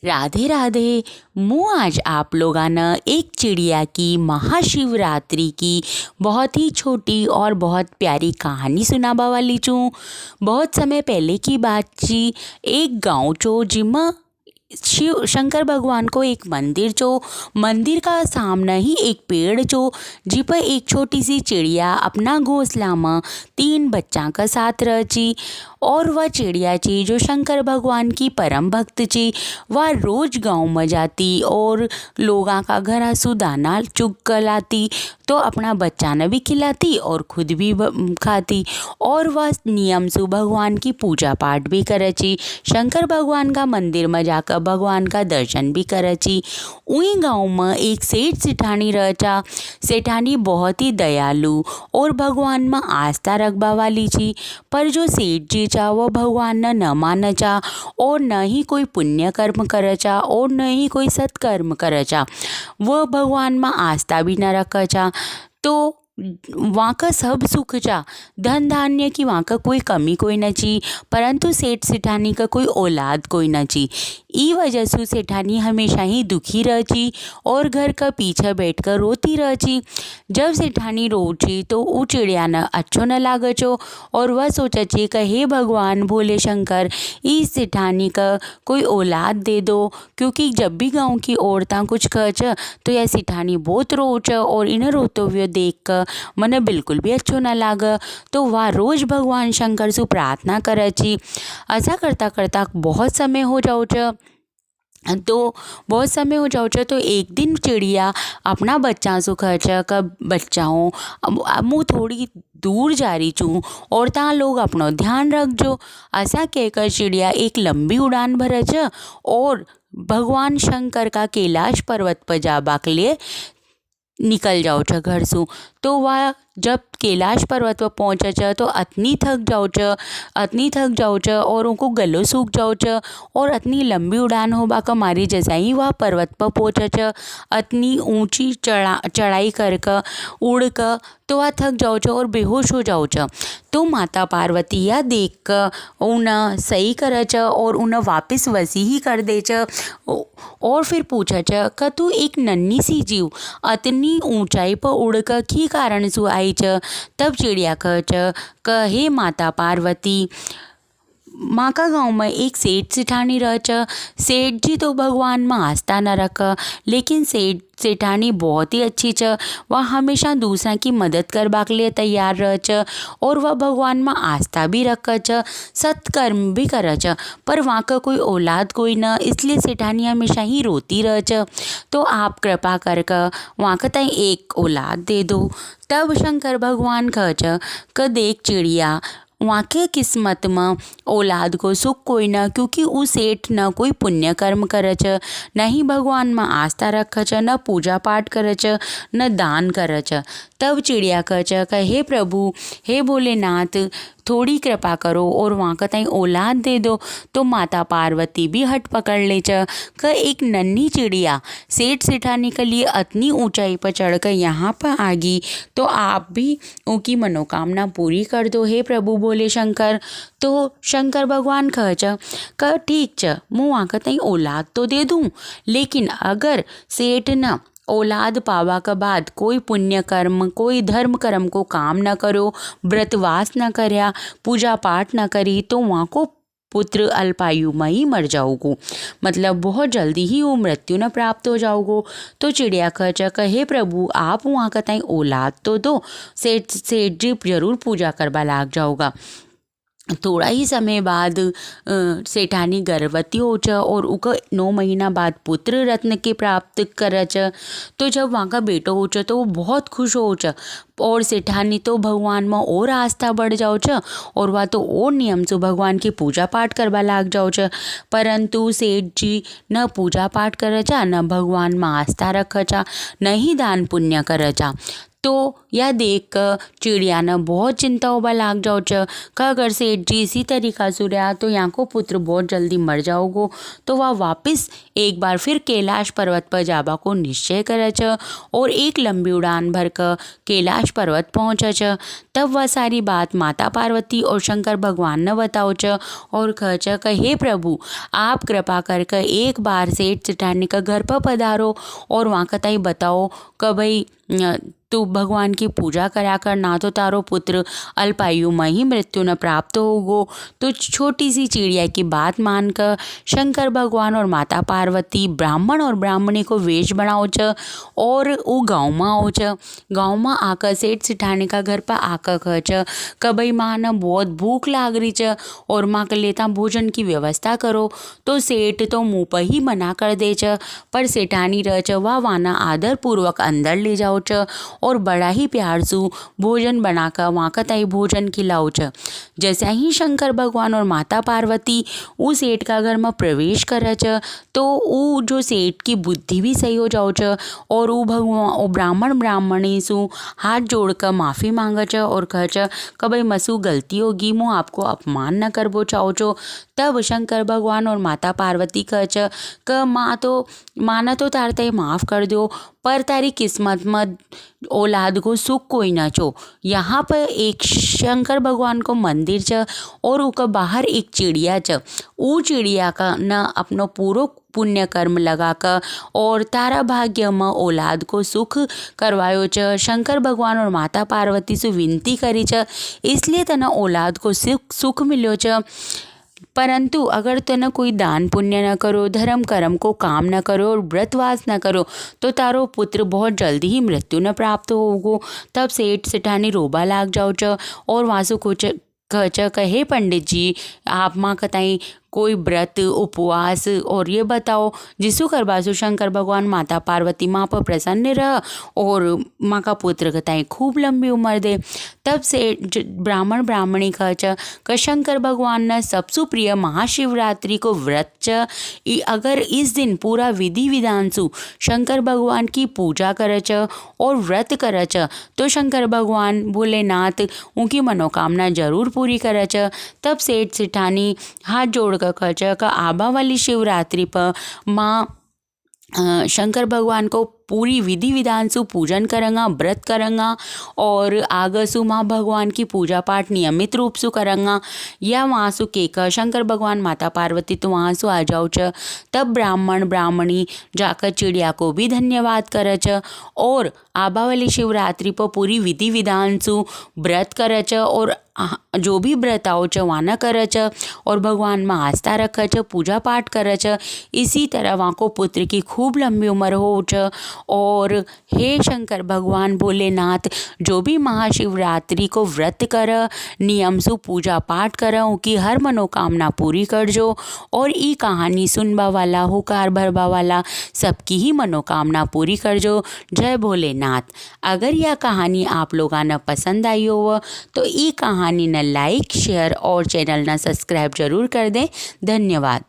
राधे राधे। मैं आज आप लोगाना एक चिड़िया की महाशिवरात्रि की बहुत ही छोटी और बहुत प्यारी कहानी सुनाबा वाली छूँ। बहुत समय पहले की बात छी। एक गांव चो जिमा शिव शंकर भगवान को एक मंदिर चो। मंदिर का सामने ही एक पेड़ चो, जी पर एक छोटी सी चिड़िया अपना घोंसला में 3 बच्चा का साथ रही। और वह चिड़िया ची जो शंकर भगवान की परम भक्त ची। वह रोज गांव में जाती और लोगों का घर सु दाना चुग कर लाती, तो अपना बच्चा ने भी खिलाती और खुद भी खाती। और वह नियम से भगवान की पूजा पाठ भी करची। शंकर भगवान का मंदिर में जाकर भगवान का दर्शन भी करची। उही गांव में एक सेठ सेठानी रहचा। सेठानी बहुत ही दयालु और भगवान में आस्था रखबा वाली थी। पर जो सेठ जी चा वो भगवान ने न माने चा और न ही कोई पुण्य कर्म करे चा और न ही कोई सत्कर्म करे चा। वह भगवान में आस्था भी न रखे चा। तो वहाँ का सब सुख चा, धन धान्य की वहाँ का कोई कमी कोई न ची। परंतु सेठ सेठानी का कोई औलाद कोई न ची। ई वजह से सेठानी हमेशा ही दुखी रहची और घर का पीछे बैठकर रोती रहची। जब सेठानी रोची तो वो चिड़िया न अच्छो न लागचो और वह सोचची कि हे भगवान भोले शंकर, इस सेठानी का कोई औलाद दे दो, क्योंकि जब भी गाँव की औरतें कुछ कहच तो यह सेठानी बहुत रोच और इन्हें रोते हुए देख कर मने बिल्कुल भी अच्छो न लाग। तो वह रोज भगवान शंकर से प्रार्थना करची। ऐसा करता करता बहुत समय हो जाओ तो एक दिन चिड़िया अपना बच्चा से खर्च का बच्चाओं मुँह थोड़ी दूर जा रही चूँ और ता लोग अपनो ध्यान रखजो। ऐसा कहकर चिड़िया एक लंबी उड़ान भरच और भगवान शंकर का कैलाश पर्वत पर जाबा के लिए निकल जाओ छ घर से। तो वह जब कैलाश पर्वत पर पहुँचे छ तो अतनी थक जाओ छ और उनको गलो सूख जाओ छ और अतनी लंबी उड़ान होबा का मारी जैसा ही वह पर्वत पर पहुँचे छ, अतनी ऊंची चढ़ाई कर उड़ कर तो वह थक जाओ छ और बेहोश हो जाओ छ। तो माता पार्वती यह देख कर उन्हें सही करे छ और उन्हें वापस वसी ही कर दे छ और फिर पूछे छ कि तू एक नन्ही सी जीव अतनी ऊंचाई पर उड़ कर की कारण सु आई छ। तब चिड़िया कह छ कि हे माता पार्वती, माँ का गाँव में एक सेठ सेठानी रह छ। सेठ जी तो भगवान में आस्था न रख, लेकिन सेठानी बहुत ही अच्छी छ। वह हमेशा दूसरा की मदद करबा के लिए तैयार रह छ और वह भगवान में आस्था भी रख छ, सत्कर्म भी कर छ। पर वहाँ का कोई औलाद कोई न, इसलिए सेठानी हमेशा ही रोती रह छ। तो आप कृपा कर वहाँ का तय एक औलाद दे दो। तब शंकर भगवान कह छ कि देख चिड़िया, वहाँ के किस्मत में औलाद को सुख कोई न, क्योंकि उ सेठ न कोई पुण्य कर्म करे छ, न ही भगवान में आस्था रखे छ, न पूजा पाठ करे छ, न दान करे छ। तब चिड़िया कह छ कि हे प्रभु, हे भोलेनाथ, थोड़ी कृपा करो और वहाँ का तई औलाद दे दो। तो माता पार्वती भी हट पकड़ ले छ कि एक नन्ही चिड़िया सेठ सेठानी के लिए अतनी ऊंचाई पर चढ़कर यहाँ पर आ गई, तो आप भी उनकी मनोकामना पूरी कर दो हे प्रभु बोले शंकर। तो शंकर भगवान कह छ कि ठीक छ, मैं वहाँ का तई औलाद तो दे दूँ, लेकिन अगर सेठ न औलाद पावा के बाद कोई पुण्य कर्म कोई धर्म कर्म को काम न करो, व्रतवास न करया, पूजा पाठ न करी, तो वहाँ को पुत्र अल्पायु में ही मर जाओगो, मतलब बहुत जल्दी ही वो मृत्यु न प्राप्त हो जाओगो। तो चिड़िया कह छ कि हे प्रभु, आप वहाँ का तई औलाद तो दो, सेठ जी जरूर पूजा करवा लाग जाओगा। थोड़ा ही समय बाद सेठानी गर्भवती हो छ और उका 9 महीना बाद पुत्र रत्न के प्राप्त कर छ। तो जब वहाँ का बेटो हो छ तो वो बहुत खुश हो छ और सेठानी तो भगवान में और आस्था बढ़ जाओ छ और वह तो और नियम से भगवान की पूजा पाठ करवा लाग जाओ छ। परंतु सेठ जी न पूजा पाठ करे छ, न भगवान में आस्था रखे छ, न ही दान पुण्य करे छ। तो यह देख कर चिड़िया न बहुत चिंता होबा लाग जाओ च का अगर सेठ जी इसी तरीका से रहा तो यहाँ को पुत्र बहुत जल्दी मर जाओगो। तो वह वापस एक बार फिर कैलाश पर्वत पर जाबा को निश्चय करे छ और एक लंबी उड़ान भर कर कैलाश पर्वत पहुँचे छ। तब वह सारी बात माता पार्वती और शंकर भगवान न बताओ छ और कह छ कि हे प्रभु, आप कृपा करके एक बार सेठ सेठानी का घर पर पधारो और वहाँ का ताई बताओ कि भाई तू भगवान की पूजा करा कर, ना तो तारो पुत्र अल्पायु में ही मृत्यु न प्राप्त होगो। तो छोटी सी चिड़िया की बात मानकर शंकर भगवान और माता पार्वती ब्राह्मण और ब्राह्मणी को वेश बनाओ छ और वो गाँव में आओ छ। गाँव में आकर सेठ सेठानी का घर पर आकर कह छ कि भाई माँ न बहुत भूख लाग रही छ और माँ के लेता भोजन की व्यवस्था करो। तो सेठ तो मुँह पर ही मना कर दे छ, पर सेठानी रह छ वह वाना आदर पूर्वक अंदर ले जाओ छ और बड़ा ही प्यार से भोजन बनाकर वहाँ का ताई भोजन खिलाओ छ। जैसे ही शंकर भगवान और माता पार्वती उस सेठ का घर में प्रवेश करे छ तो वो जो सेठ की बुद्धि भी सही हो जाओ छ और वो भगवान ब्राह्मण ब्राह्मणी से हाथ जोड़कर माफ़ी मांगे छ और कह छ कि भाई मसू गलती होगी, मुँह आपको अपमान न करबो चाहो छो। तब शंकर भगवान और माता पार्वती कह छ कि माँ न तो तार ते माफ़ कर दो, पर तारी किस्मत में औलाद को सुख कोई ना छो। यहाँ पर एक शंकर भगवान को मंदिर छ और उका बाहर एक चिड़िया छ। वो चिड़िया का न अपनो पूरो पुण्य कर्म लगाकर और तारा भाग्य में औलाद को सुख करवायो छ। शंकर भगवान और माता पार्वती से विनती करी छ, इसलिए तना औलाद को सुख मिलो छ। परंतु अगर तने कोई दान पुण्य न करो, धर्म कर्म को काम न करो और व्रतवास न करो तो तारो पुत्र बहुत जल्दी ही मृत्यु न प्राप्त होगो। तब सेठ सेठानी रोबा लाग जाओ छ और वासु कुछ कह छ कहे पंडित जी, आप माँ कताई कोई व्रत उपवास और ये बताओ जिसु करबासु शंकर भगवान माता पार्वती माँ पर प्रसन्न रह और माँ का पुत्र कताई खूब लंबी उम्र दे। तब से ब्राह्मण ब्राह्मणी कह छ कि शंकर भगवान ने सबसे प्रिय महाशिवरात्रि को व्रत छ। अगर इस दिन पूरा विधि विधान सु शंकर भगवान की पूजा करे छ और व्रत करे छ तो शंकर भगवान भोलेनाथ उनकी मनोकामना जरूर पूरी करे छ। तब सेठ सेठानी हाथ जोड़ कह छ कि आबा वाली शिवरात्रि पर माँ शंकर भगवान को पूरी विधि विधान से पूजन करेंगा, व्रत करेंगा और आगसु माँ भगवान की पूजा पाठ नियमित रूप से करेंगा। या वहाँ से केकर शंकर भगवान माता पार्वती तो वहाँ से आ जाओ छ। तब ब्राह्मण ब्राह्मणी जाकर चिड़िया को भी धन्यवाद करे छ और आबा वाली शिवरात्रि पर पूरी विधि विधान से व्रत करे छ और जो भी व्रत आओ छ वाना करे छ और भगवान में आस्था रखे छ, पूजा पाठ करे छ। इसी तरह वहाँ को पुत्र की खूब लंबी उम्र हो छ। और हे शंकर भगवान भोलेनाथ, जो भी महाशिवरात्रि को व्रत कर, नियम से पूजा पाठ कर, उनकी हर मनोकामना पूरी कर जो। और ई कहानी सुनबा वाला, हुकार भरबा वाला सबकी ही मनोकामना पूरी कर जो। जय भोलेनाथ। अगर यह कहानी आप लोगों ने पसंद आई हो तो ई कहानी न लाइक शेयर और चैनल न सब्सक्राइब जरूर कर दें। धन्यवाद।